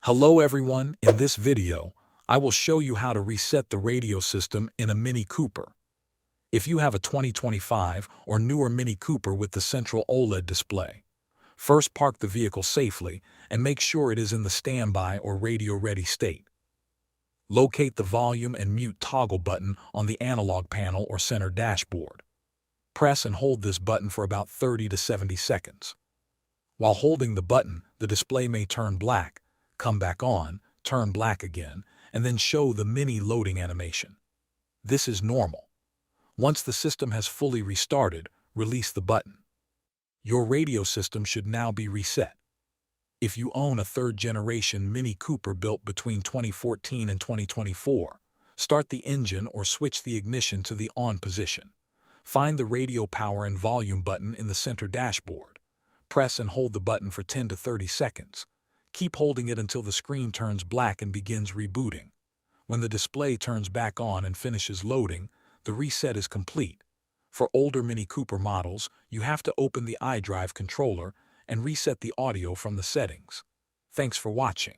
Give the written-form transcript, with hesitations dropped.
Hello everyone, in this video, I will show you how to reset the radio system in a Mini Cooper. If you have a 2025 or newer Mini Cooper with the central OLED display, first park the vehicle safely and make sure it is in the standby or radio-ready state. Locate the volume and mute toggle button on the analog panel or center dashboard. Press and hold this button for about 30 to 70 seconds. While holding the button, the display may turn black, come back on, turn black again, and then show the mini loading animation. This is normal. Once the system has fully restarted, release the button. Your radio system should now be reset. If you own a third-generation Mini Cooper built between 2014 and 2024, start the engine or switch the ignition to the on position. Find the radio power and volume button in the center dashboard. Press and hold the button for 10 to 30 seconds. Keep holding it until the screen turns black and begins rebooting. When the display turns back on and finishes loading, the reset is complete. For older Mini Cooper models, you have to open the iDrive controller and reset the audio from the settings. Thanks for watching.